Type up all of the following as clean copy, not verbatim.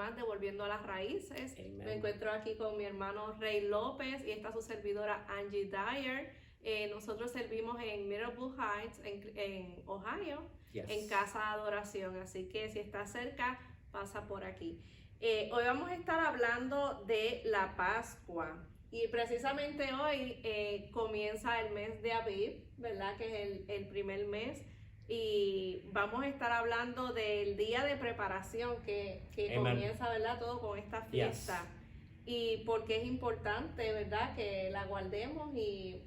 más de Volviendo a las Raíces. Amen. Me encuentro aquí con mi hermano Rey López y está su servidora Angie Dyer. Nosotros servimos en Middlebury Heights, en Ohio, Yes. en Casa de Adoración. Así que si estás cerca, pasa por aquí. Hoy vamos a estar hablando de la Pascua. Y precisamente hoy comienza el mes de Aviv, ¿verdad? Que es el primer mes. Y vamos a estar hablando del día de preparación que comienza, ¿verdad? Todo con esta fiesta. Yes. Y porque es importante, ¿verdad? Que la guardemos y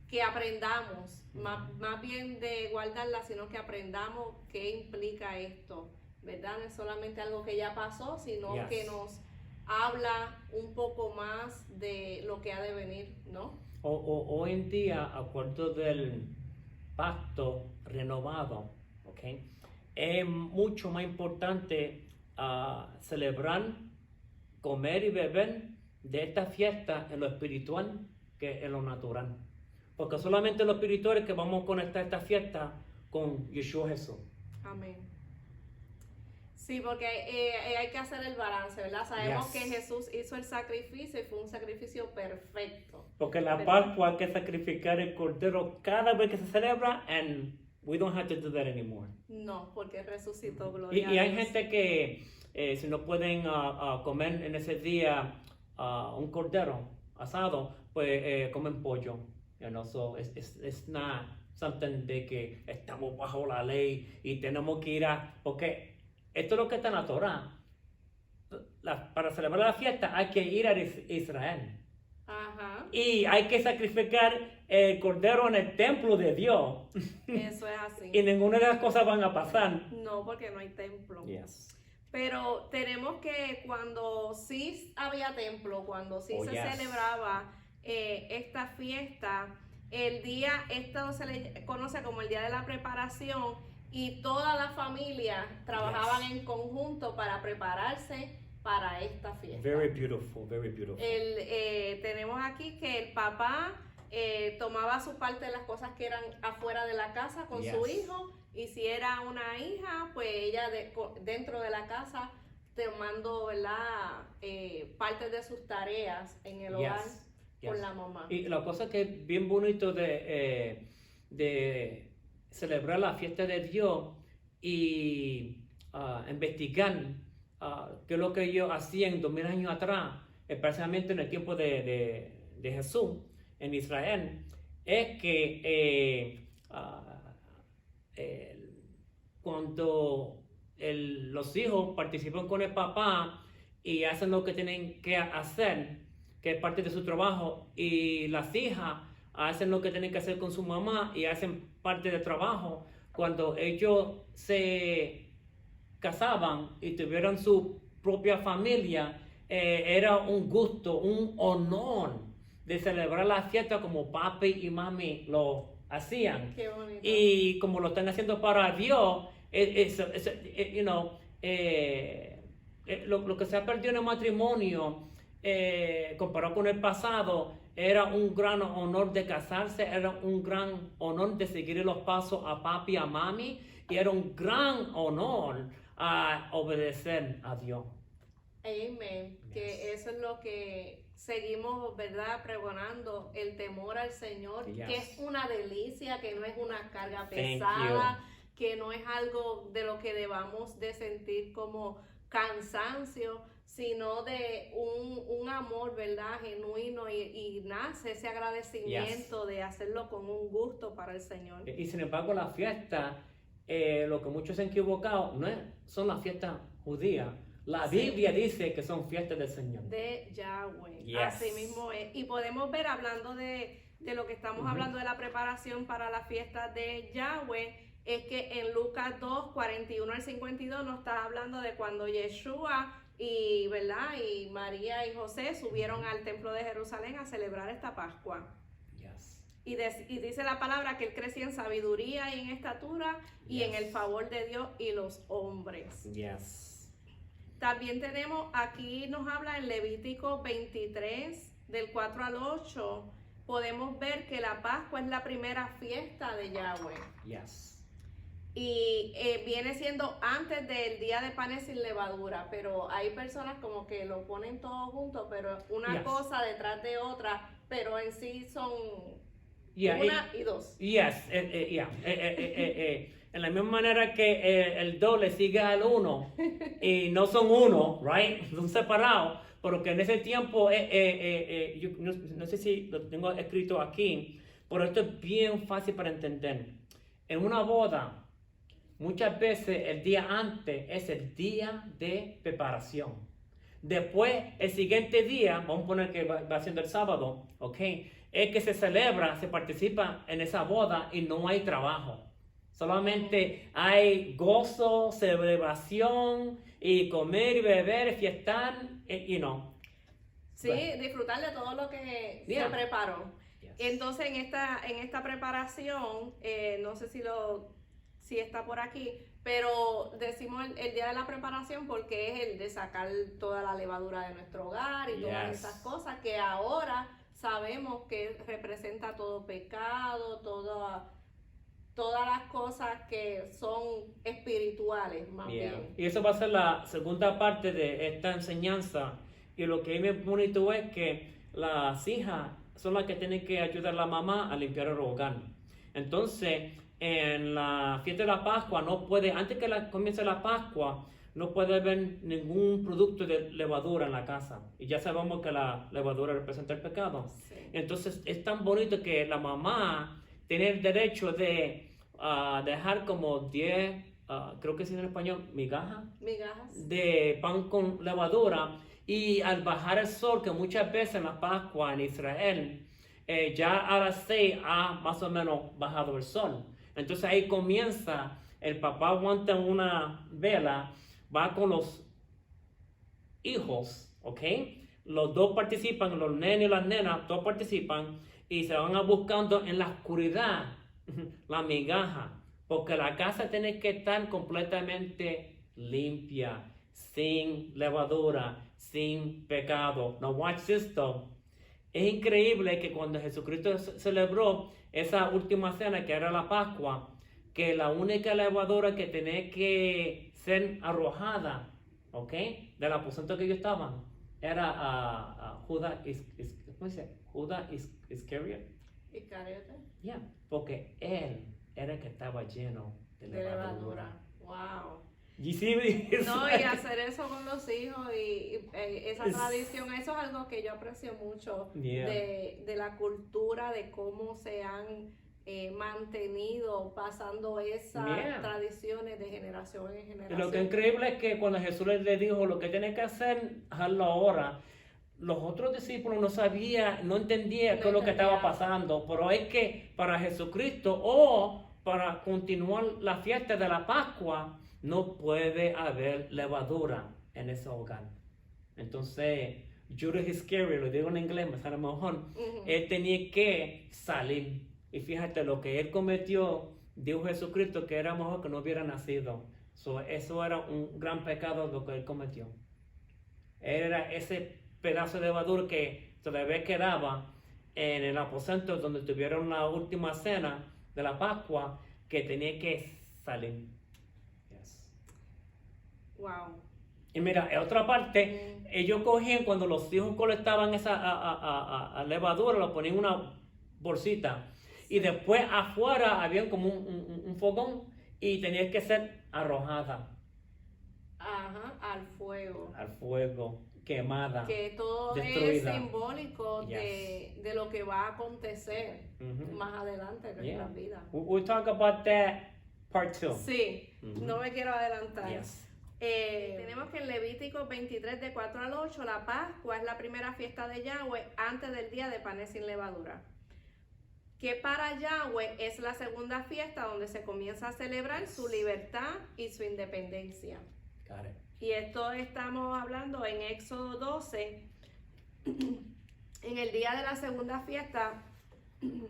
que aprendamos, más bien de guardarla, sino que aprendamos qué implica esto, ¿verdad? No es solamente algo que ya pasó, sino Yes. que nos habla un poco más de lo que ha de venir, ¿no? Hoy en día, acuerdo del pacto renovado, ¿okay? Es mucho más importante celebrar, comer y beber de esta fiesta en lo espiritual que en lo natural. Porque solamente en lo espiritual es que vamos a conectar esta fiesta con Yeshua Jesús. Amén. Sí, porque hay que hacer el balance, ¿verdad? Sabemos Yes. que Jesús hizo el sacrificio y fue un sacrificio perfecto. Porque la ¿verdad? Pascua hay que sacrificar el cordero cada vez que se celebra, and we don't have to do that anymore. No, porque resucitó, Y gloria a hay Dios. gente que si no pueden comer en ese día un cordero asado, pues comen pollo. You know, so it's not something de que estamos bajo la ley y tenemos que ir porque esto es lo que está en la Torah. Para celebrar la fiesta hay que ir a Israel. Ajá, Y hay que sacrificar el cordero en el templo de Dios. eso es así. Y ninguna de las cosas van a pasar. No, porque no hay templo. Yes. Pero tenemos que cuando sí había templo, cuando sí Oh, se yes. celebraba esta fiesta, esto se le conoce como el día de la preparación y toda la familia trabajaban en conjunto para prepararse para esta fiesta. Very beautiful, very beautiful. Tenemos aquí que el papá tomaba su parte de las cosas que eran afuera de la casa con su Yes. hijo, y si era una hija, pues ella dentro de la casa tomando, ¿verdad? Parte de sus tareas en el hogar Yes. con la mamá. Y la cosa que es bien bonito de celebrar la fiesta de Dios y investigar qué es lo que ellos hacían 2000 años atrás, especialmente en el tiempo de Jesús en Israel, es que cuando los hijos participan con el papá y hacen lo que tienen que hacer, que es parte de su trabajo, y las hijas hacen lo que tienen que hacer con su mamá y hacen parte del trabajo, cuando ellos se casaban y tuvieron su propia familia, era un gusto, un honor de celebrar la fiesta como papi y mami lo hacían. Qué bonito. Y como lo están haciendo para Dios, you know, lo que se ha perdido en el matrimonio, comparado con el pasado, era un gran honor de casarse, era un gran honor de seguir los pasos a papi y a mami, y era un gran honor a obedecer a Dios. Amen. Yes. Que eso es lo que seguimos, ¿verdad? Pregonando, el temor al Señor, Yes. que es una delicia, que no es una carga Thank pesada, que no es algo de lo que debamos de sentir como cansancio, sino de un amor, ¿verdad? Genuino, y nace ese agradecimiento de hacerlo con un gusto para el Señor. Y sin embargo, la fiesta, lo que muchos se han equivocado, no son las fiestas judías. La Sí. Biblia dice que son fiestas del Señor. De Yahweh. Yes. Así mismo es. Y podemos ver, hablando de lo que estamos hablando de la preparación para la fiesta de Yahweh, es que en Lucas 2, 41 al 52 nos está hablando de cuando Yeshua ¿verdad? Y María y José subieron al templo de Jerusalén a celebrar esta Pascua. Yes. Y dice la palabra que él crecía en sabiduría y en estatura y en Yes. el favor de Dios y los hombres. Yes. También tenemos, aquí nos habla en Levítico 23, del 4 al 8, podemos ver que la Pascua es la primera fiesta de Yahweh. Yes. y viene siendo antes del día de panes sin levadura, pero hay personas como que lo ponen todo junto, pero una Yes. cosa detrás de otra, pero en sí son Yeah, una y dos. Yes, en la misma manera que el 2 le sigue al 1 y no son uno, right? Son separados, porque en ese tiempo, yo no sé si lo tengo escrito aquí, pero esto es bien fácil para entender. En una boda, muchas veces el día antes es el día de preparación. Después, el siguiente día, vamos a poner que va siendo el sábado, ¿ok? Es que se celebra, se participa en esa boda y no hay trabajo. Solamente hay gozo, celebración y comer y beber, fiestar, Sí, disfrutar de todo lo que Yeah. se preparó. Yes. Entonces en esta preparación, no sé si está por aquí, pero decimos el día de la preparación porque es el de sacar toda la levadura de nuestro hogar y todas Yes. esas cosas que ahora sabemos que representa todo pecado, todas las cosas que son espirituales, más Yeah. bien. Y eso va a ser la segunda parte de esta enseñanza. Y lo que es bonito es que las hijas son las que tienen que ayudar a la mamá a limpiar el hogar. Entonces, en la fiesta de la Pascua antes que comience la Pascua, no puede haber ningún producto de levadura en la casa. Y ya sabemos que la levadura representa el pecado. Sí. Entonces, es tan bonito que la mamá tiene el derecho de dejar como 10, creo que es en español, migajas de pan con levadura, y al bajar el sol, que muchas veces en la Pascua en Israel, ya a las 6 ha más o menos bajado el sol. Entonces ahí comienza, el papá aguanta una vela, va con los hijos, ¿ok? Los dos participan, los nenes y las nenas, todos participan y se van a buscando en la oscuridad la migaja, porque la casa tiene que estar completamente limpia, sin levadura, sin pecado. Now watch this though. Es increíble que cuando Jesucristo celebró esa última cena, que era la Pascua, que la única levadura que tenía que ser arrojada, ¿ok?, del aposento que ellos estaban, era Judas Iscariot. Iscariote. Yeah, porque él era el que estaba lleno de levadura. Wow. You see? No, y hacer eso con los hijos y esa tradición, eso es algo que yo aprecio mucho Yeah. de la cultura, de cómo se han mantenido pasando esas Yeah. tradiciones de generación en Y generación. lo que es increíble es que cuando Jesús le dijo lo que tiene que hacer, hazlo ahora, los otros discípulos no sabían, no entendían qué es lo que estaba pasando, pero es que para Jesucristo o para continuar la fiesta de la Pascua, no puede haber levadura en ese hogar. Entonces, Judas Iscariot, lo digo en inglés, me sale mejor, Ujú. él tenía que salir. Y fíjate, lo que él cometió, dijo Jesucristo que era mejor que no hubiera nacido. Eso era un gran pecado lo que él cometió. Era ese pedazo de levadura que todavía quedaba en el aposento donde tuvieron la última cena de la Pascua, que tenía que salir. Yes. Wow. Y mira, en otra parte, ellos cogían cuando los hijos colectaban esa levadura, lo ponían en una bolsita. Y después afuera había como un fogón y tenía que ser arrojada. Ajá, al fuego. Al fuego, quemada. Que todo destruida. es simbólico Yes. de lo que va a acontecer Mhm. más adelante en Yeah. nuestras vidas. We'll talk about that part 2. Sí, Ujú. no me quiero adelantar. Yes. Tenemos que en Levítico 23 de 4 al 8, la Pascua es la primera fiesta de Yahweh antes del día de panes sin levadura. Que para Yahweh es la segunda fiesta donde se comienza a celebrar su libertad y su independencia. Got it. Y esto estamos hablando en Éxodo 12. En el día de la segunda fiesta,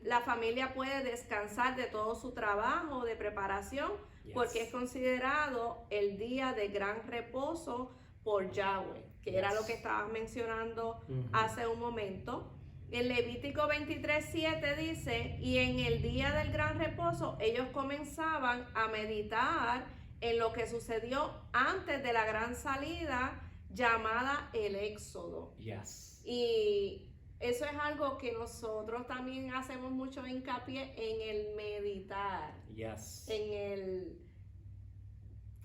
la familia puede descansar de todo su trabajo de preparación, Yes. porque es considerado el día de gran reposo por Yahweh, que era Yes. lo que estabas mencionando Ujú. hace un momento. En Levítico 23:7 dice, y en el día del gran reposo ellos comenzaban a meditar en lo que sucedió antes de la gran salida llamada el Éxodo. Yes. Y eso es algo que nosotros también hacemos mucho hincapié en el meditar, Yes. en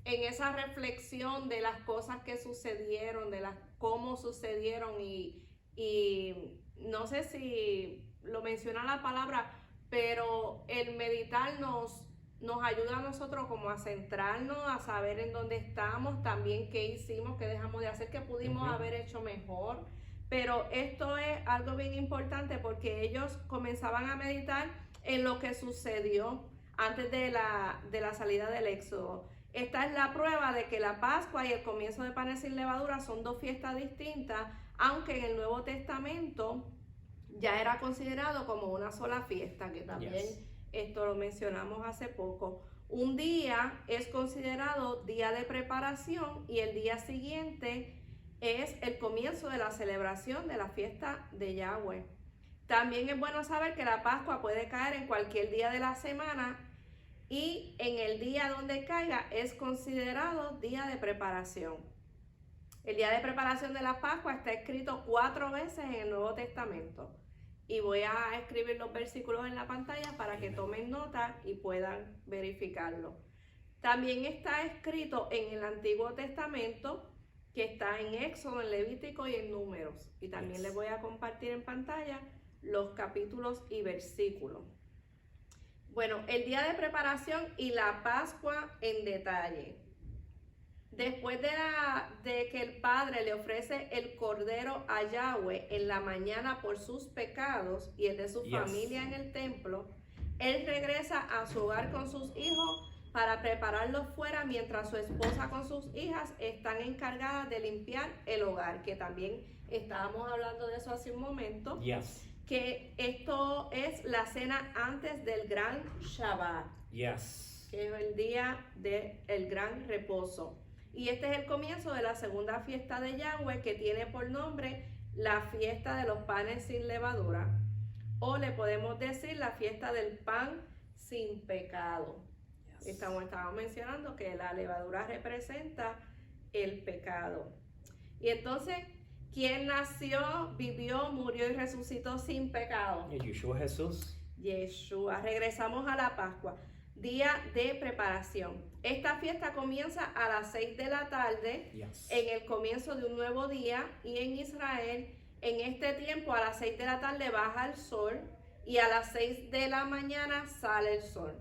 esa reflexión de las cosas que sucedieron, de las cómo sucedieron y no sé si lo menciona la palabra, pero el meditar nos ayuda a nosotros como a centrarnos, a saber en dónde estamos, también qué hicimos, qué dejamos de hacer, qué pudimos haber hecho mejor. Pero esto es algo bien importante porque ellos comenzaban a meditar en lo que sucedió antes de la salida del Éxodo. Esta es la prueba de que la Pascua y el comienzo de Panes sin Levadura son dos fiestas distintas, aunque en el Nuevo Testamento ya era considerado como una sola fiesta, que también esto lo mencionamos hace poco. Un día es considerado día de preparación y el día siguiente es el comienzo de la celebración de la fiesta de Yahweh. También es bueno saber que la Pascua puede caer en cualquier día de la semana y en el día donde caiga es considerado día de preparación. El día de preparación de la Pascua está escrito 4 veces en el Nuevo Testamento. Y voy a escribir los versículos en la pantalla para que tomen nota y puedan verificarlo. También está escrito en el Antiguo Testamento, que está en Éxodo, en Levítico y en Números. Y también les voy a compartir en pantalla los capítulos y versículos. Bueno, el día de preparación y la Pascua en detalle. Después de que el padre le ofrece el cordero a Yahweh en la mañana por sus pecados y el de su familia en el templo, él regresa a su hogar con sus hijos para prepararlos fuera mientras su esposa con sus hijas están encargadas de limpiar el hogar, que también estábamos hablando de eso hace un momento. Que esto es la cena antes del gran Shabbat, que es el día del gran reposo. Y este es el comienzo de la segunda fiesta de Yahweh, que tiene por nombre la fiesta de los panes sin levadura, o le podemos decir la fiesta del pan sin pecado. Estábamos mencionando que la levadura representa el pecado. Y entonces, ¿quién nació, vivió, murió y resucitó sin pecado? Yeshua Jesús. Yeshua. Regresamos a la Pascua. Día de preparación. Esta fiesta comienza a las 6 de la tarde, en el comienzo de un nuevo día, y en Israel, en este tiempo, a las 6 de la tarde baja el sol, y a las 6 de la mañana sale el sol.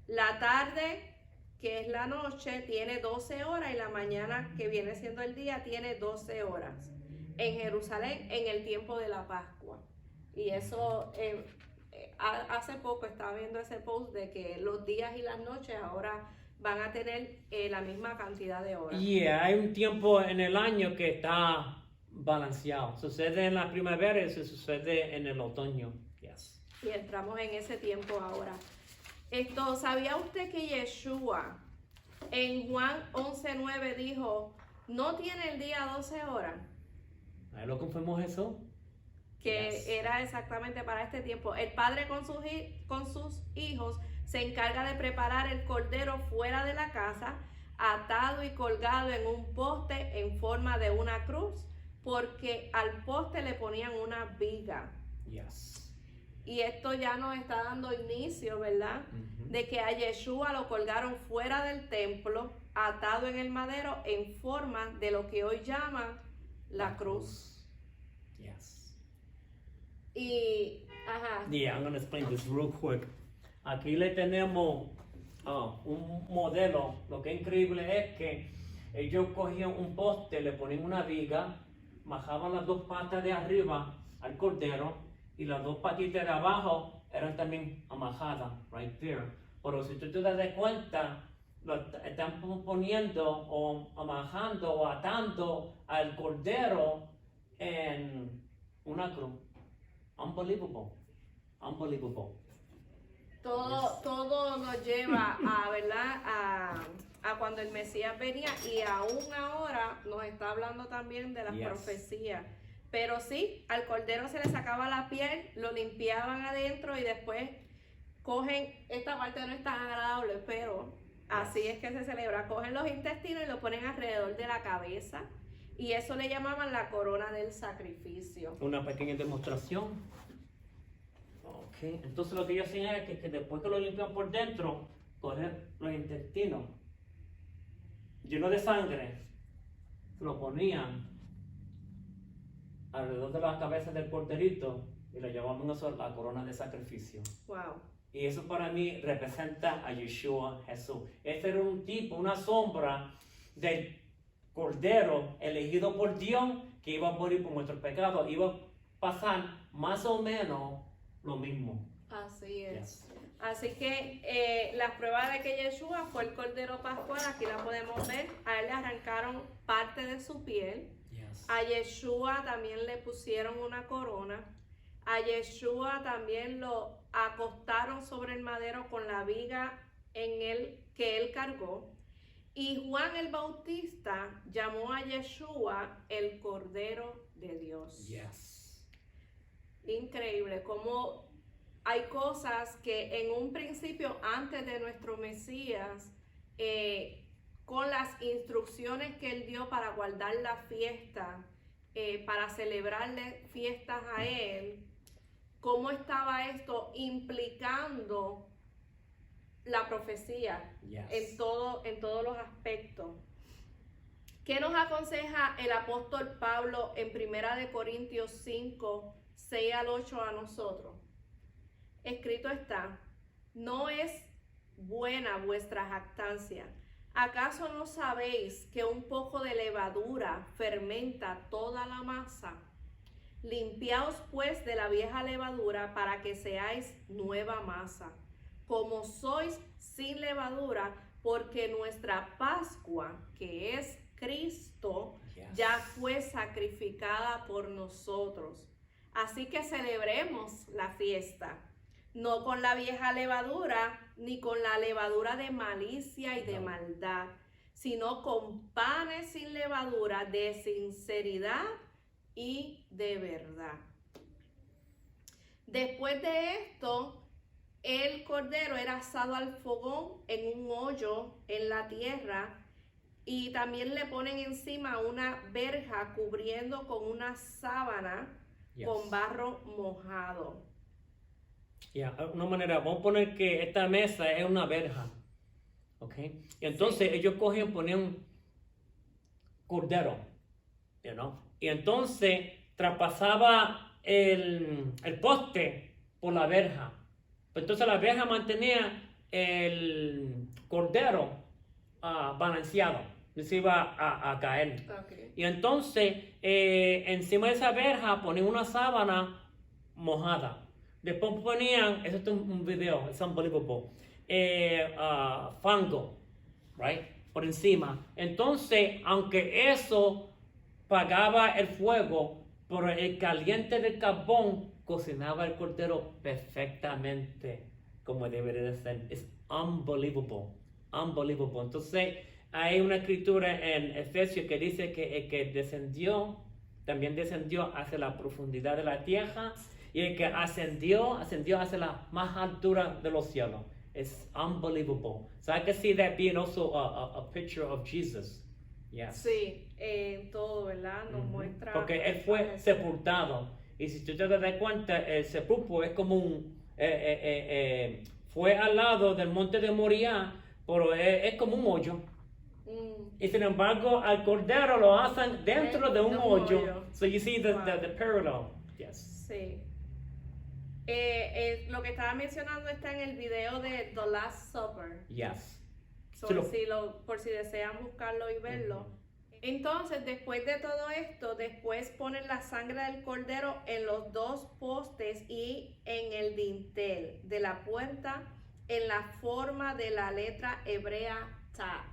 La tarde, que es la noche, tiene 12 horas, y la mañana, que viene siendo el día, tiene 12 horas. En Jerusalén, en el tiempo de la Pascua. Y eso... hace poco estaba viendo ese post de que los días y las noches ahora van a tener la misma cantidad de horas. Hay un tiempo en el año que está balanceado. Sucede en la primavera y se sucede en el otoño. Y entramos en ese tiempo ahora. ¿Sabía usted que Yeshua en Juan 11:9 dijo, no tiene el día 12 horas? ¿Ahí lo confirmó Jesús? Que era exactamente para este tiempo. El padre con sus hijos se encarga de preparar el cordero fuera de la casa, atado y colgado en un poste en forma de una cruz, porque al poste le ponían una viga. Y esto ya nos está dando inicio, ¿verdad? De que a Yeshua lo colgaron fuera del templo, atado en el madero en forma de lo que hoy llaman la cruz. I'm going to explain this real quick. Aquí le tenemos un modelo. Lo que es increíble es que ellos cogían un poste, le ponían una viga, majaban las 2 patas de arriba al cordero y las 2 patitas de abajo eran también amajadas, right there. Pero si tú te das cuenta, lo están poniendo o amajando o atando al cordero en una cruz. Unbelievable. Todo nos lleva a, ¿verdad? A cuando el Mesías venía, y aún ahora nos está hablando también de las profecías Pero sí, al cordero se le sacaba la piel, lo limpiaban adentro y después cogen, esta parte no es tan agradable, pero así es que se celebra, cogen los intestinos y lo ponen alrededor de la cabeza y eso le llamaban la corona del sacrificio. Una pequeña demostración. Ok, entonces lo que ellos hacían era que después que lo limpian por dentro, coger los intestinos llenos de sangre, se lo ponían alrededor de la cabeza del corderito y lo llamaban eso la corona de sacrificio. Wow. Y eso para mí representa a Yeshua Jesús. Este era un tipo, una sombra del cordero elegido por Dios que iba a morir por nuestros pecados. Iba a pasar más o menos lo mismo. Así es. Yes. Así que la prueba de que Yeshua fue el cordero pascual, aquí la podemos ver. A él le arrancaron parte de su piel. Yes. A Yeshua también le pusieron una corona. A Yeshua también lo acostaron sobre el madero con la viga en él que él cargó. Y Juan el Bautista llamó a Yeshua el Cordero de Dios. Yes. Increíble cómo hay cosas que en un principio, antes de nuestro Mesías, con las instrucciones que él dio para guardar la fiesta, para celebrarle fiestas a él, cómo estaba esto implicando la profecía Yes. en todos los aspectos. ¿Qué nos aconseja el apóstol Pablo en 1 Corintios 5, 6 al 8 a nosotros? Escrito está: no es buena vuestra jactancia. ¿Acaso no sabéis que un poco de levadura fermenta toda la masa? Limpiaos pues de la vieja levadura para que seáis nueva masa, como sois sin levadura, porque nuestra Pascua, que es Cristo, Yes. ya fue sacrificada por nosotros. Así que celebremos la fiesta, no con la vieja levadura, ni con la levadura de malicia y de No. maldad, sino con panes sin levadura de sinceridad y de verdad. Después de esto, el cordero era asado al fogón en un hoyo en la tierra y también le ponen encima una verja cubriendo con una sábana Yes. con barro mojado. Yeah, una manera, vamos a poner que esta mesa es una verja, ¿ok? Y entonces ellos cogían, ponían cordero, you know? Y entonces traspasaba el poste por la verja. Entonces la verja mantenía el cordero balanceado, no se iba a caer. Okay. Y entonces encima de esa verja ponían una sábana mojada. Después ponían, eso es un video, es unbelievable, fango, right, por encima. Entonces, aunque eso pagaba el fuego, pero el caliente del carbón cocinaba el cordero perfectamente como debería de ser. Es unbelievable, unbelievable. Entonces, hay una escritura en Efesios que dice que el que descendió, también descendió hacia la profundidad de la tierra, y el que ascendió hacia la más altura de los cielos. It's unbelievable. So I can see that being also a picture of Jesus. Yes. Sí, todo, ¿verdad? Nos muestra. Porque él fue sepultado. Y si tú te das cuenta, el sepulcro es como fue al lado del monte de Moriah, pero es como un hoyo. Y sin embargo, al cordero lo hacen dentro de un hoyo. So you see the parallel. Yes. Sí. Lo que estaba mencionando está en el video de The Last Supper. Yes. So, por si desean buscarlo y verlo. Entonces, después de todo esto, después ponen la sangre del cordero en los dos postes y en el dintel de la puerta en la forma de la letra hebrea Tav,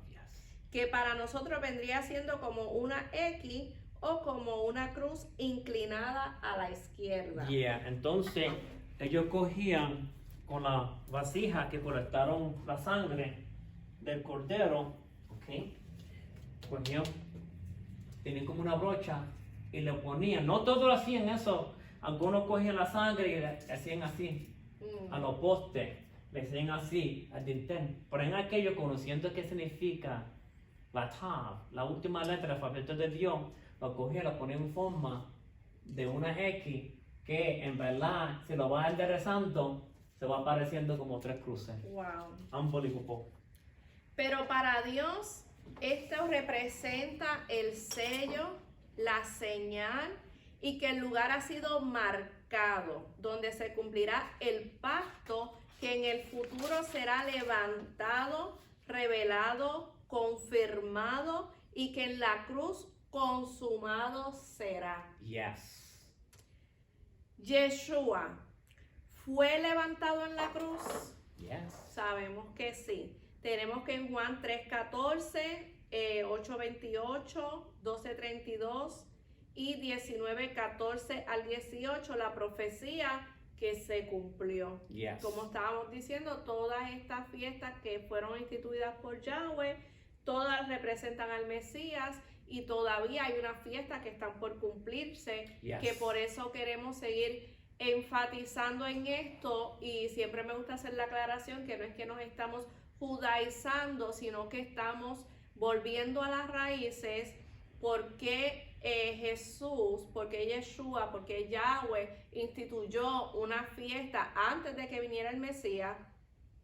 Yes. que para nosotros vendría siendo como una X o como una cruz inclinada a la izquierda. Yeah, entonces ellos cogían con la vasija que colectaron la sangre del cordero, ¿ok? Cogían, tenían como una brocha y le ponían, no todos hacían eso, algunos cogían la sangre y le hacían así, a los postes, le hacían así, al dintel. Pero en aquello, conociendo qué significa la Tav, la última letra del alfabeto de Dios, lo cogían, lo ponían en forma de una X, que en verdad, si lo vas enderezando, se va apareciendo como 3 cruces. Wow. Unbelievable. Pero para Dios, esto representa el sello, la señal y que el lugar ha sido marcado, donde se cumplirá el pacto que en el futuro será levantado, revelado, confirmado y que en la cruz consumado será. Yes. Yeshua fue levantado en la cruz. Yes. Sabemos que sí. Tenemos que en Juan 3:14, 8:28, 12:32 y 19:14 al 18 la profecía que se cumplió. Yes. Como estábamos diciendo, todas estas fiestas que fueron instituidas por Yahweh, todas representan al Mesías y todavía hay unas fiestas que están por cumplirse, Yes. que por eso queremos seguir enfatizando en esto, y siempre me gusta hacer la aclaración que no es que nos estamos judaizando, sino que estamos volviendo a las raíces. Porque Jesús, porque Yeshua, porque Yahweh instituyó una fiesta antes de que viniera el Mesías,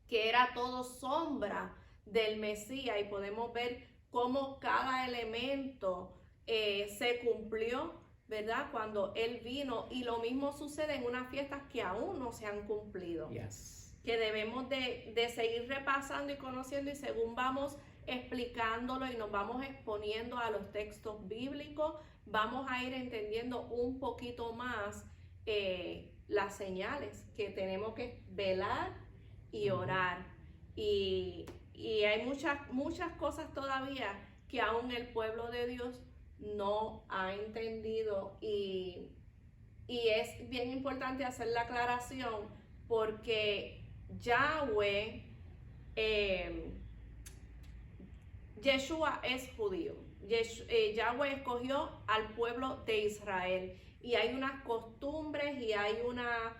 que era todo sombra del Mesías, y podemos ver cómo cada elemento se cumplió, ¿verdad? Cuando Él vino, y lo mismo sucede en unas fiestas que aún no se han cumplido. Yes. Que debemos de seguir repasando y conociendo, y según vamos explicándolo y nos vamos exponiendo a los textos bíblicos, vamos a ir entendiendo un poquito más las señales que tenemos que velar y orar. Y hay muchas cosas todavía que aún el pueblo de Dios no ha entendido, y es bien importante hacer la aclaración, porque Yahweh, Yeshua es judío. Yahweh escogió al pueblo de Israel, y hay unas costumbres y hay unas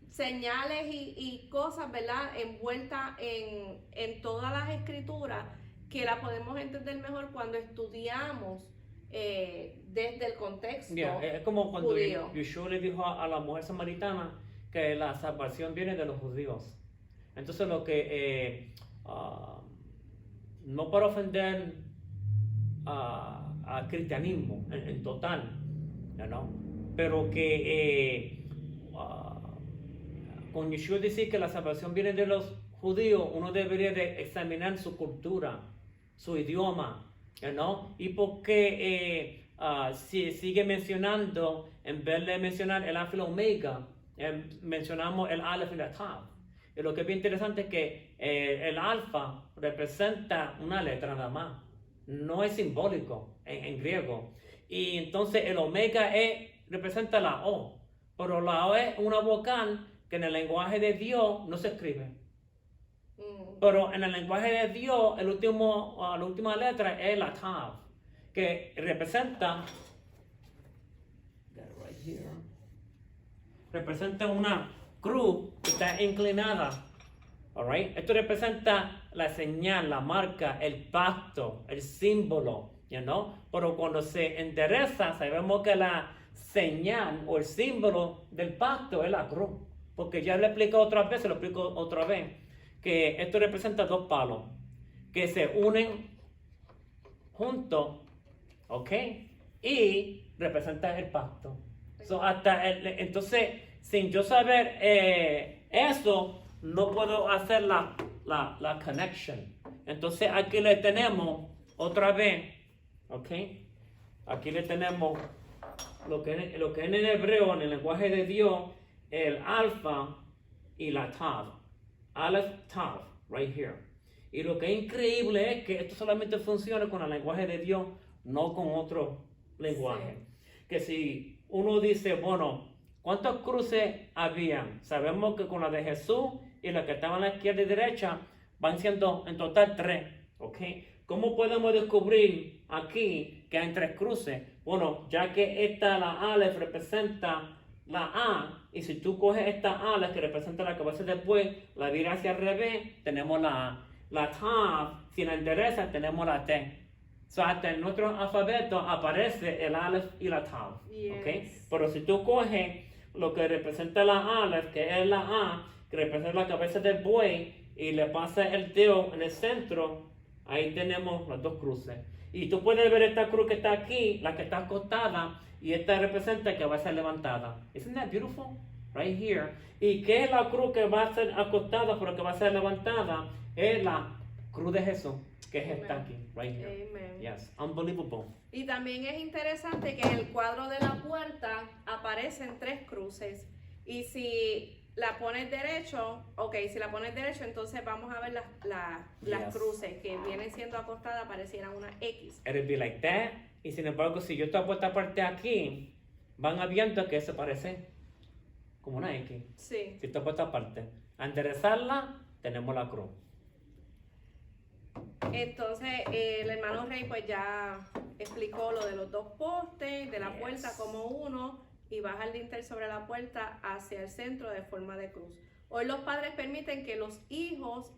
señales y cosas, ¿verdad?, envueltas en todas las escrituras, que la podemos entender mejor cuando estudiamos desde el contexto Es como cuando judío. Yeshua le dijo a la mujer samaritana que la salvación viene de los judíos. Entonces lo que no para ofender al cristianismo en total, ¿no? Pero que con Yeshua decir que la salvación viene de los judíos, uno debería de examinar su cultura, su idioma, ¿no? Y porque si sigue mencionando, en vez de mencionar el alfa y el omega, mencionamos el aleph y la tav. Y lo que es bien interesante es que el alfa representa una letra nada más, no es simbólico en griego. Y entonces el omega representa la O, pero la O es una vocal que en el lenguaje de Dios no se escribe. Pero en el lenguaje de Dios, la última letra es la tav, que representa, representa una cruz que está inclinada. All right? Esto representa la señal, la marca, el pacto, el símbolo, you know? Pero cuando se endereza, sabemos que la señal o el símbolo del pacto es la cruz. Porque ya lo explico otra vez, que esto representa 2 palos que se unen juntos, ¿ok? Y representa el pacto. So, entonces, sin yo saber eso, no puedo hacer la connection. Entonces, aquí le tenemos otra vez, ¿ok? Aquí le tenemos lo que es en el hebreo, en el lenguaje de Dios, el alfa y la tav. Aleph, tav, right here. Y lo que es increíble es que esto solamente funciona con el lenguaje de Dios, no con otro lenguaje. Sí. Que si uno dice, bueno, ¿cuántas cruces habían? Sabemos que con la de Jesús y la que estaban a la izquierda y derecha van siendo en total 3, ¿ok? ¿cómo podemos descubrir aquí que hay 3 cruces? Bueno, ya que la Aleph representa la A, y si tú coges esta Aleph que representa la cabeza del buey, la vira hacia el revés, tenemos la A. La Tav, si la endereza, tenemos la T. So, hasta en nuestro alfabeto aparece el Aleph y la Tav. Yes. ¿Okay? Pero si tú coges lo que representa la Aleph, que es la A, que representa la cabeza del buey, y le pasa el dedo en el centro, ahí tenemos las 2 cruces. Y tú puedes ver esta cruz que está aquí, la que está acostada, y esta representa que va a ser levantada. Isn't that beautiful? Right here. ¿Y qué es la cruz que va a ser acostada pero que va a ser levantada? Es la cruz de Jesús, que es esta aquí, right here. Amen. Yes, unbelievable. Y también es interesante que en el cuadro de la puerta aparecen 3 cruces. Y si la pones derecho, si la pones derecho, entonces vamos a ver las Yes. cruces que vienen siendo acostadas, parecieran una X. It'll be like that. Y sin embargo, si yo tapo esta parte aquí, van a viendo que eso parece como una X. Sí. Si tapo esta parte, a enderezarla, tenemos la cruz. Entonces, el hermano Rey pues ya explicó lo de los 2 postes, de la Yes. puerta como uno, y baja el dintel sobre la puerta hacia el centro de forma de cruz. Hoy los padres permiten que a los hijos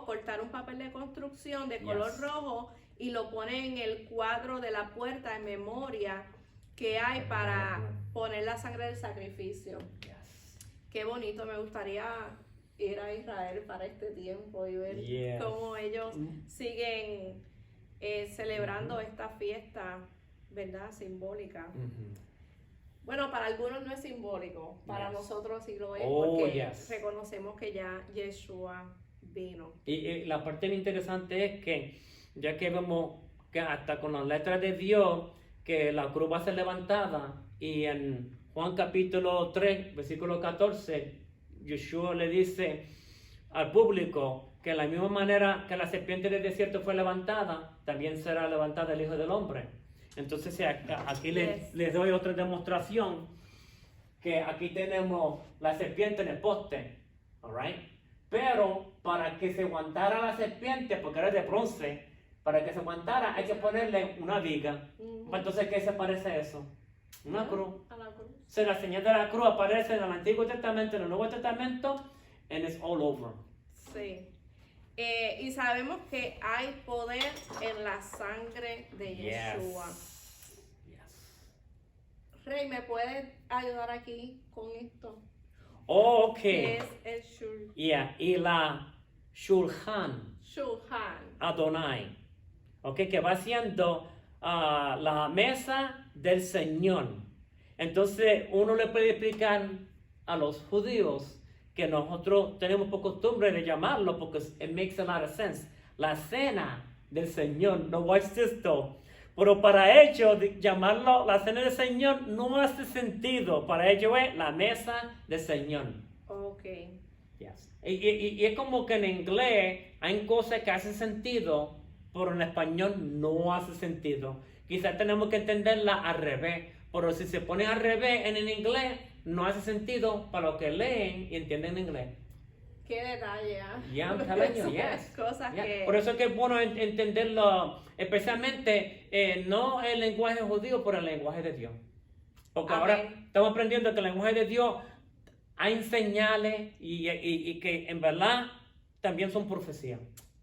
cortar un papel de construcción de color Yes. rojo y lo ponen en el cuadro de la puerta en memoria que hay para poner la sangre del sacrificio. Yes. Qué bonito, me gustaría ir a Israel para este tiempo y ver Yes. cómo ellos siguen celebrando esta fiesta, ¿verdad? Simbólica. Bueno, para algunos no es simbólico, para Yes. nosotros sí lo es, Oh, porque yes. reconocemos que ya Yeshua vino. Y la parte interesante es que, ya que vemos que hasta con las letras de Dios, que la cruz va a ser levantada, y en Juan capítulo 3, versículo 14, Yeshua le dice al público que de la misma manera que la serpiente del desierto fue levantada, también será levantada el Hijo del Hombre. Entonces aquí Yes. les doy otra demostración, que aquí tenemos la serpiente en el poste, alright. Pero para que se aguantara la serpiente, porque era de bronce, para que se aguantara hay que ponerle una viga. Ujú. Entonces, ¿qué se parece a eso? Una cruz. A la cruz. So, la señal de la cruz aparece en el Antiguo Testamento, en el Nuevo Testamento, and it's all over. Sí. Y sabemos que hay poder en la sangre de Yeshua. Yes. Rey, ¿me puedes ayudar aquí con esto? Oh, Que ok. es el Yeah, y la Shulchan Shulchan. Adonai, ok, que va siendo la mesa del Señor. Entonces uno le puede explicar a los judíos que nosotros tenemos por costumbre de llamarlo, porque it makes a lot of sense, la cena del Señor. No, watch this though. Pero para ellos llamarlo la cena del Señor no hace sentido. Para ellos es la mesa del Señor. Ok. Yes. Y es como que en inglés hay cosas que hacen sentido, pero en español no hace sentido. Quizás tenemos que entenderla al revés, pero si se pone al revés en el inglés, no hace sentido para los que leen y entienden inglés. Qué detalle, ¿ah? Yeah, I'm telling you, Son yes. cosas Yeah. que... Por eso es que es bueno entenderlo, especialmente no el lenguaje judío, pero el lenguaje de Dios. Porque Amén. ahora estamos aprendiendo que el lenguaje de Dios hay señales y que en verdad también son profecías.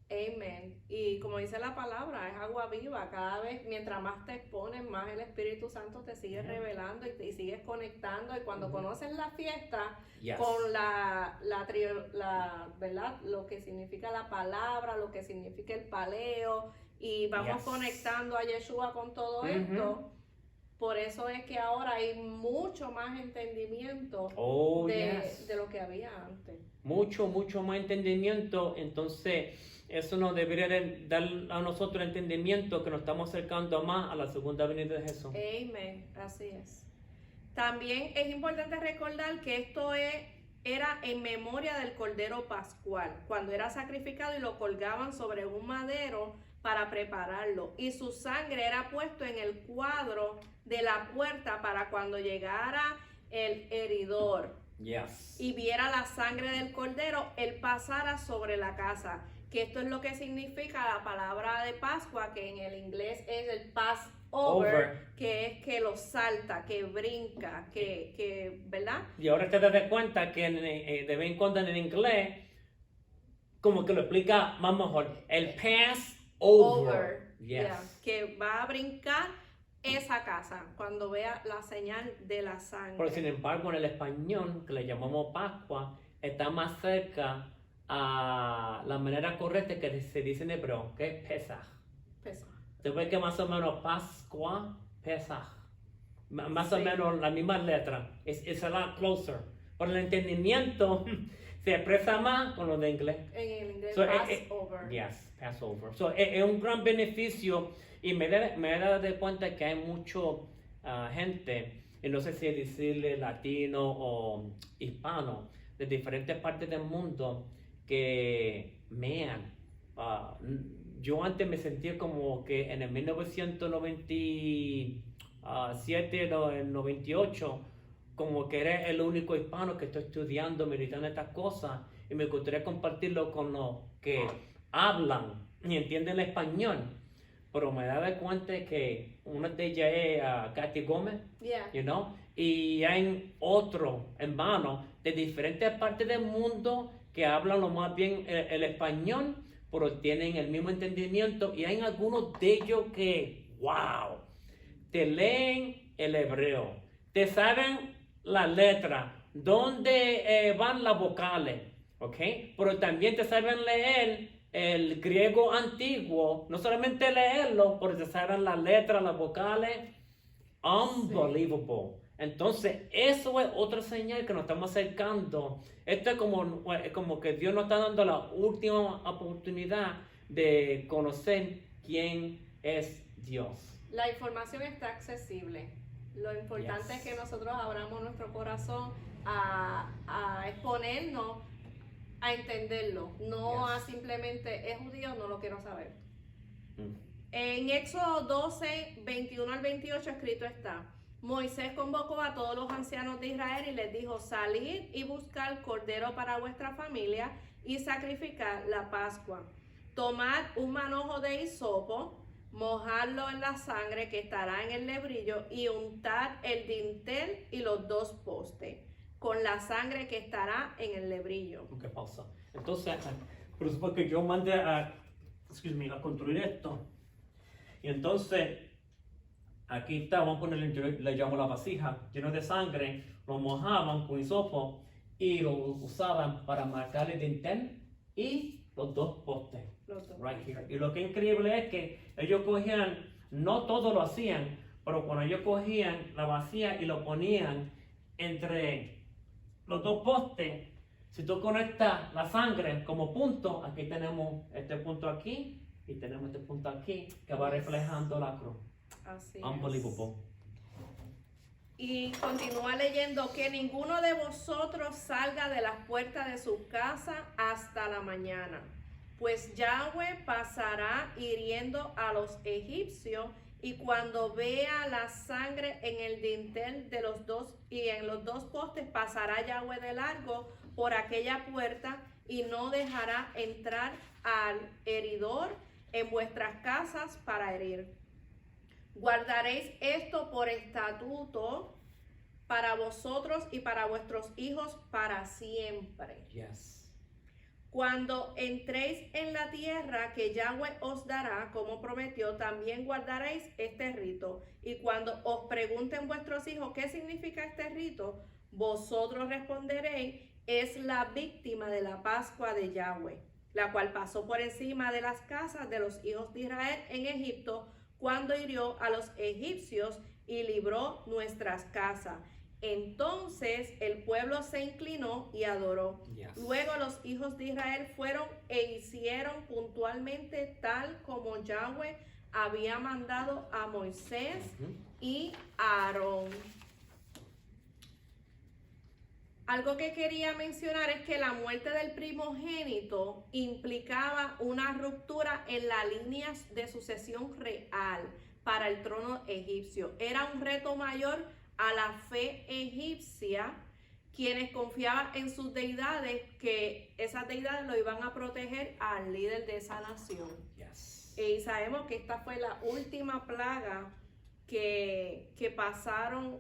Amén. Y como dice la palabra, es agua viva. Cada vez, mientras más te expones, más el Espíritu Santo te sigue revelando y sigues conectando. Y cuando conoces la fiesta Yes. con la ¿verdad? Lo que significa la palabra, lo que significa el paleo, y vamos Yes. conectando a Yeshua con todo Ujú. esto. Por eso es que ahora hay mucho más entendimiento Oh, yes. de lo que había antes. Mucho más entendimiento. Entonces eso nos debería de dar a nosotros el entendimiento que nos estamos acercando más a la segunda venida de Jesús. Amén, así es. También es importante recordar que esto era en memoria del Cordero Pascual, cuando era sacrificado y lo colgaban sobre un madero para prepararlo. Y su sangre era puesto en el cuadro de la puerta para cuando llegara el heridor Yes. y viera la sangre del Cordero, él pasara sobre la casa. que esto es lo que significa la palabra de Pascua, que en el inglés es el Passover, Over. que es que lo salta, que brinca, ¿verdad? Y ahora te das cuenta que de vez en cuando en el inglés, como que lo explica más mejor. El Passover. Yes. Yeah, que va a brincar esa casa cuando vea la señal de la sangre. Pero sin embargo, en el español, que le llamamos Pascua, está más cerca a la manera correcta que se dice en hebreo, que es Pesach. Pesaj. Te ves que más o menos Pascua, Pesach. Más o Sí. menos la misma letra. Es a lot closer. Por el entendimiento se expresa más con lo de inglés. En el inglés, So, Passover. Yes, Passover. So, es un gran beneficio y me he dado de cuenta que hay mucho gente, y no sé si decirle latino o hispano, de diferentes partes del mundo que, yo antes me sentía como que en el 1997, no, en 98, como que era el único hispano que estoy estudiando, meditando estas cosas, y me gustaría compartirlo con los que hablan y entienden el español. Pero me daba cuenta que una de ellas es Katy Gómez, Yeah. you know, y hay otro hermano de diferentes partes del mundo que hablan lo más bien el español, pero tienen el mismo entendimiento, y hay algunos de ellos que, wow, te leen el hebreo, te saben la letra, dónde van las vocales, ¿ok? Pero también te saben leer el griego antiguo, no solamente leerlo, pero te saben las letras, las vocales. Unbelievable. Entonces, eso es otra señal que nos estamos acercando. Esto es como que Dios nos está dando la última oportunidad de conocer quién es Dios. La información está accesible. Lo importante Yes. es que nosotros abramos nuestro corazón a exponernos, a entenderlo, no Yes. a simplemente es judío, no lo quiero saber. Mm. En Éxodo 12, 21 al 28 escrito está: Moisés convocó a todos los ancianos de Israel y les dijo: salid y buscar cordero para vuestra familia y sacrificar la Pascua. Tomad un manojo de hisopo, mojadlo en la sangre que estará en el lebrillo y untad el dintel y los dos postes con la sangre que estará en el lebrillo. ¿Qué pasa? Entonces, por eso fue que yo mandé a construir esto. Y entonces, aquí está, vamos a ponerle, yo le llamo la vasija, lleno de sangre, lo mojaban con hisopo y lo usaban para marcar el dintel y los dos postes. Los dos. Right here. Y lo que es increíble es que ellos cogían, no todo lo hacían, pero cuando ellos cogían la vasija y lo ponían entre los dos postes, si tú conectas la sangre como punto, aquí tenemos este punto aquí y tenemos este punto aquí que va reflejando la cruz. Así es. Unbelievable. Y continúa leyendo: que ninguno de vosotros salga de las puertas de su casa hasta la mañana, pues Yahweh pasará hiriendo a los egipcios, y cuando vea la sangre en el dintel de los dos y en los dos postes, pasará Yahweh de largo por aquella puerta y no dejará entrar al heridor en vuestras casas para herir. Guardaréis esto por estatuto para vosotros y para vuestros hijos para siempre. Yes. Cuando entréis en la tierra que Yahweh os dará, como prometió, también guardaréis este rito. Y cuando os pregunten vuestros hijos qué significa este rito, vosotros responderéis: es la víctima de la Pascua de Yahweh, la cual pasó por encima de las casas de los hijos de Israel en Egipto, cuando hirió a los egipcios y libró nuestras casas. Entonces el pueblo se inclinó y adoró. Yes. Luego los hijos de Israel fueron e hicieron puntualmente tal como Yahweh había mandado a Moisés y a Aarón. Algo que quería mencionar es que la muerte del primogénito implicaba una ruptura en la línea de sucesión real para el trono egipcio. Era un reto mayor a la fe egipcia quienes confiaban en sus deidades, que esas deidades lo iban a proteger al líder de esa nación. Yes. Y sabemos que esta fue la última plaga que pasaron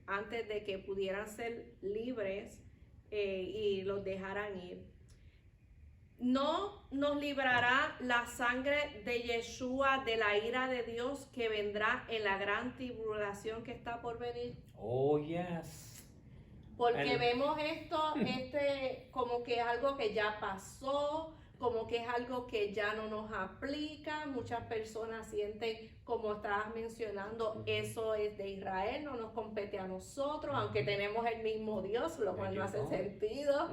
antes de que pudieran ser libres y los dejaran ir. No nos librará la sangre de Yeshua de la ira de Dios que vendrá en la gran tribulación que está por venir. Oh, yes. Porque vemos esto, como que es algo que ya pasó, como que es algo que ya no nos aplica. Muchas personas sienten, como estabas mencionando, eso es de Israel, no nos compete a nosotros, aunque tenemos el mismo Dios, lo cual no hace sentido.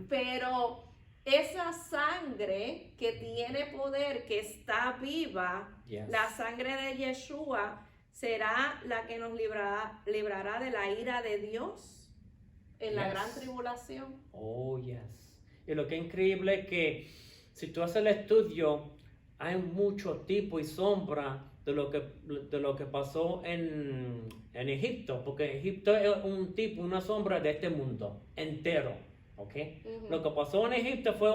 Pero esa sangre que tiene poder, que está viva, la sangre de Yeshua, será la que nos librará de la ira de Dios en la gran tribulación. Oh, yes. Y lo que es increíble es que si tú haces el estudio, hay mucho tipo y sombra de lo que pasó en Egipto, porque Egipto es un tipo, una sombra de este mundo entero, ¿ok? Lo que pasó en Egipto fue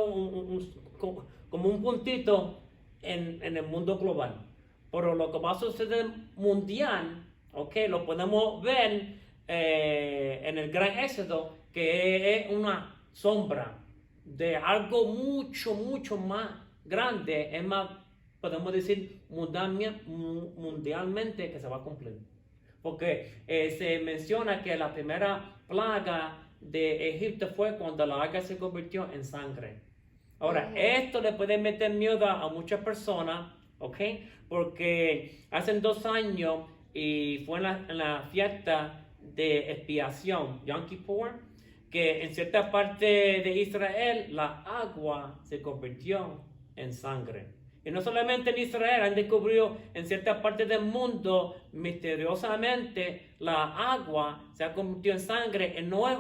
como un puntito en el mundo global, pero lo que va a suceder mundial, ¿ok? Lo podemos ver en el gran éxodo, que es una sombra de algo mucho más grande, es más, podemos decir mundialmente, que se va a cumplir, porque se menciona que la primera plaga de Egipto fue cuando la arca se convirtió en sangre. Ahora, esto le puede meter miedo a muchas personas, ¿ok? Porque hace 2 años y fue en la fiesta de expiación, Yom Kippur, que en cierta parte de Israel la agua se convirtió en sangre. Y no solamente en Israel, han descubierto en cierta parte del mundo, misteriosamente, la agua se ha convertido en sangre. Y no es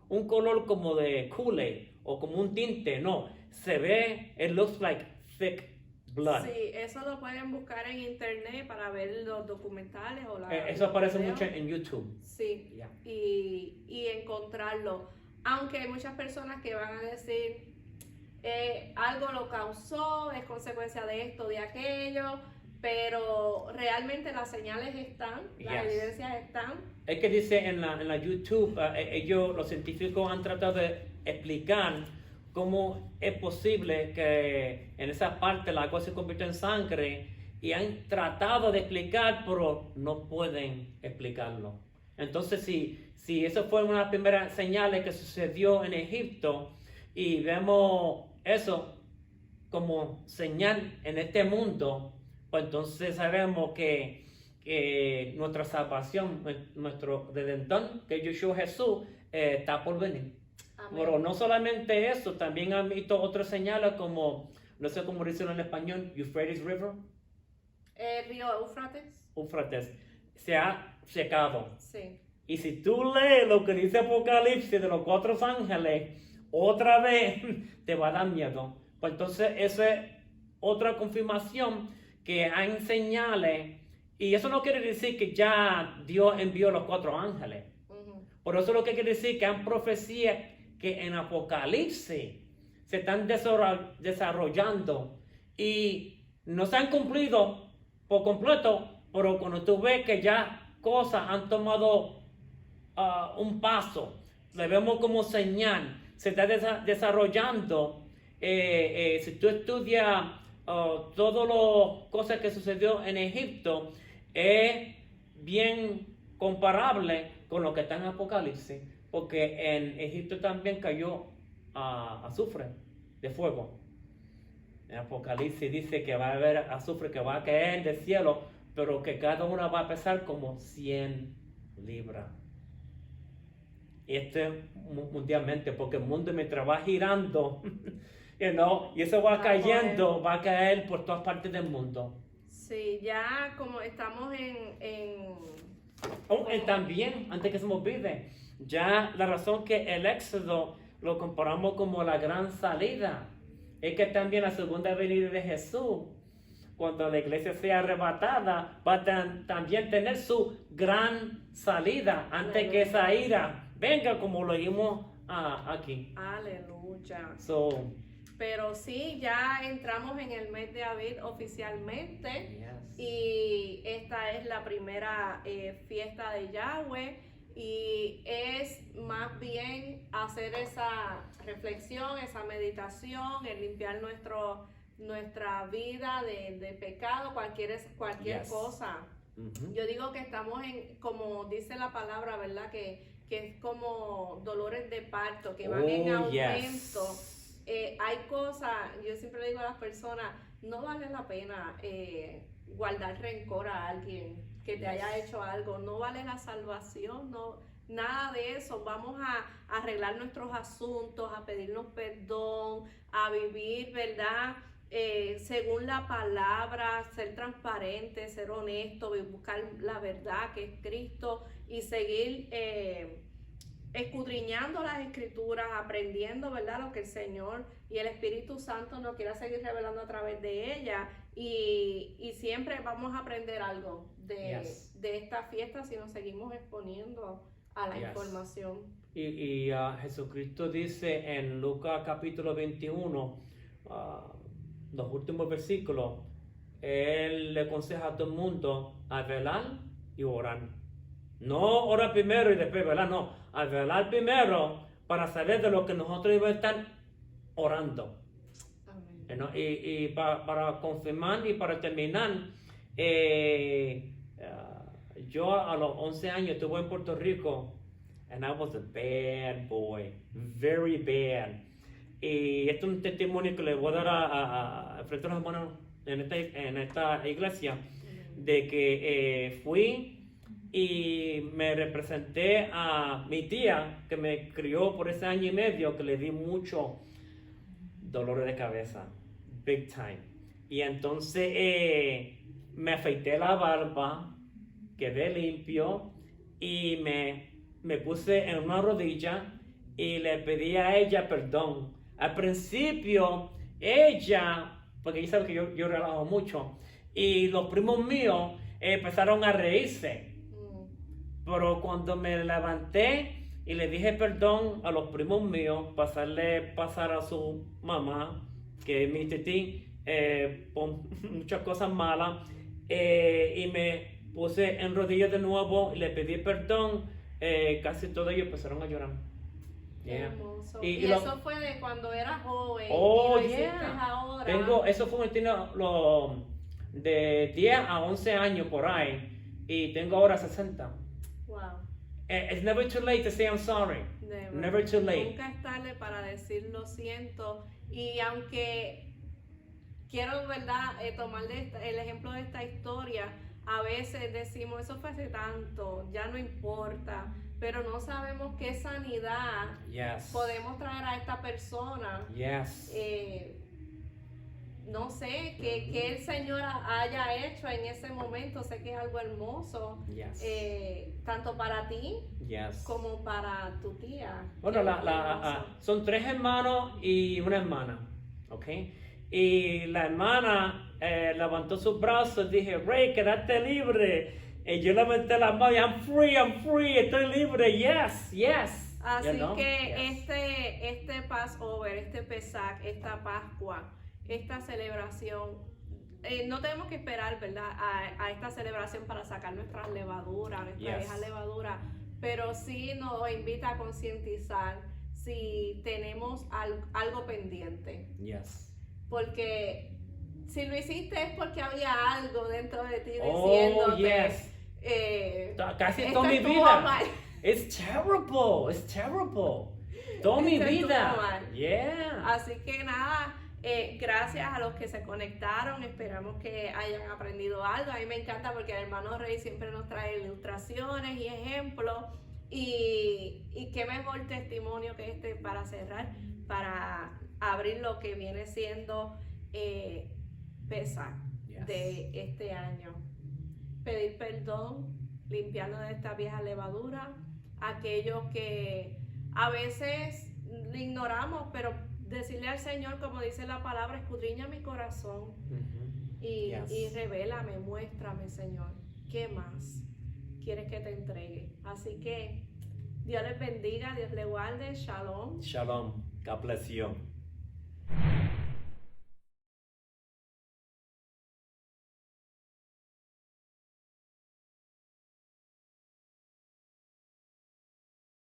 un color como de Kool-Aid o como un tinte, no. Se ve, it looks like thick blood. Sí, eso lo pueden buscar en internet para ver los documentales o eso aparece mucho en YouTube. Sí, y encontrarlo. Aunque hay muchas personas que van a decir, algo lo causó, es consecuencia de esto, de aquello, pero realmente las señales están, las evidencias están. Es que dice en la YouTube, los científicos han tratado de explicar cómo es posible que en esa parte la agua se convirtió en sangre, y han tratado de explicar, pero no pueden explicarlo. Entonces, si eso fue una de las primeras señales que sucedió en Egipto, y vemos eso como señal en este mundo, pues entonces sabemos que nuestra salvación, nuestro Redentor, que es Yeshua Jesús, está por venir. Amén. Pero no solamente eso, también han visto otras señales como, no sé cómo decirlo en español, Euphrates River. Río Éufrates se ha secado. Sí. Y si tú lees lo que dice Apocalipsis de los 4 ángeles, otra vez te va a dar miedo. Pues entonces esa es otra confirmación que hay señales, y eso no quiere decir que ya Dios envió los 4 ángeles. Por eso lo que quiere decir que hay profecías que en Apocalipsis se están desarrollando y no se han cumplido por completo, pero cuando tú ves que ya cosas han tomado un paso, le vemos como señal, se está desarrollando. Si tú estudias todas las cosas que sucedió en Egipto, es bien comparable con lo que está en Apocalipsis, porque en Egipto también cayó azufre de fuego. En Apocalipsis dice que va a haber azufre que va a caer del cielo, pero que cada una va a pesar como 100 libras. Y esto es mundialmente, porque el mundo mientras va girando, y eso va cayendo, va a caer por todas partes del mundo. Sí, ya como estamos también, antes que se me olvide, ya la razón que el Éxodo lo comparamos como la gran salida, es que también la segunda venida de Jesús, cuando la iglesia sea arrebatada, va a también tener su gran salida antes que esa ira venga, como lo oímos aquí. Aleluya. So, Pero sí, ya entramos en el mes de abril oficialmente. yes. Y esta es la primera fiesta de Yahweh y es más bien hacer esa reflexión, esa meditación, el limpiar nuestra vida de pecado, cualquier Yes. cosa. Ujú. Yo digo que estamos como dice la palabra, ¿verdad? Que es como dolores de parto, que van en Oh, aumento. yes. Hay cosas, yo siempre le digo a las personas, no vale la pena guardar rencor a alguien que te haya hecho algo, no vale la salvación, no, nada de eso. Vamos a arreglar nuestros asuntos, a pedirnos perdón, a vivir, ¿verdad? Según la palabra, ser transparente, ser honesto, buscar la verdad que es Cristo y seguir escudriñando las escrituras, aprendiendo, ¿verdad? Lo que el Señor y el Espíritu Santo nos quiera seguir revelando a través de ella y siempre vamos a aprender algo Yes. de esta fiesta si nos seguimos exponiendo a la Yes. información. Y Jesucristo dice en Lucas capítulo 21, los últimos versículos, Él le aconseja a todo el mundo a velar y orar. No orar primero y después velar, no. A velar primero para saber de lo que nosotros íbamos a estar orando. Amén. ¿No? Y para confirmar y para terminar, yo a los 11 años estuve en Puerto Rico and I was a bad boy, very bad. Y esto es un testimonio que le voy a dar a frente a los hermanos en esta iglesia, de que fui y me representé a mi tía que me crió por ese año y medio, que le di mucho dolor de cabeza, big time. Y entonces me afeité la barba, quedé limpio y me puse en una rodilla y le pedí a ella perdón. Al principio, ella, porque ella sabe que yo relajo mucho, y los primos míos empezaron a reírse. Pero cuando me levanté y le dije perdón a los primos míos, pasar a su mamá, que es mi tití, por muchas cosas malas, y me puse en rodillas de nuevo y le pedí perdón, casi todos ellos empezaron a llorar. Qué hermoso. Y Y eso fue de cuando eras joven. Oh, y lo hiciste yeah. ahora. Eso fue de 10 a 11 años por ahí, y tengo ahora 60. Wow. It's never too late to say I'm sorry. Never too late. Nunca es tarde para decir lo siento. Y aunque quiero, ¿verdad?, tomar el ejemplo de esta historia, a veces decimos, eso fue hace tanto, ya no importa, pero no sabemos qué sanidad Yes. podemos traer a esta persona. Yes. No sé, que el Señor haya hecho en ese momento, sé que es algo hermoso, Yes. tanto para ti Yes. como para tu tía. Bueno, Hermoso. son 3 hermanos y una hermana, ¿ok? Y la hermana levantó sus brazos y dije, Ray, quédate libre. Y yo levanté las manos, I'm free, estoy libre, yes, yes. Así You know? que Yes. este Passover, este Pesach, esta Pascua, esta celebración, no tenemos que esperar, ¿verdad?, a esta celebración para sacar nuestras levaduras, nuestra Yes. vieja levadura, pero sí nos invita a concientizar si tenemos algo pendiente, Yes. porque si lo hiciste es porque había algo dentro de ti Oh, diciéndote, yes. Casi esto toda mi estuvo vida. mal. It's terrible. Toda mi Esto estuvo vida. mal. Yeah. Así que nada, gracias a los que se conectaron, esperamos que hayan aprendido algo. A mí me encanta porque el hermano Rey siempre nos trae ilustraciones y ejemplos y qué mejor testimonio que este para cerrar, para abrir lo que viene siendo Pesach Yes. de este año. Pedir perdón, limpiarnos de esta vieja levadura, aquellos que a veces le ignoramos, pero decirle al Señor, como dice la palabra, escudriña mi corazón y Yes. revélame, muéstrame, Señor, ¿qué más quieres que te entregue? Así que Dios les bendiga, Dios les guarde. Shalom. Shalom. God bless you.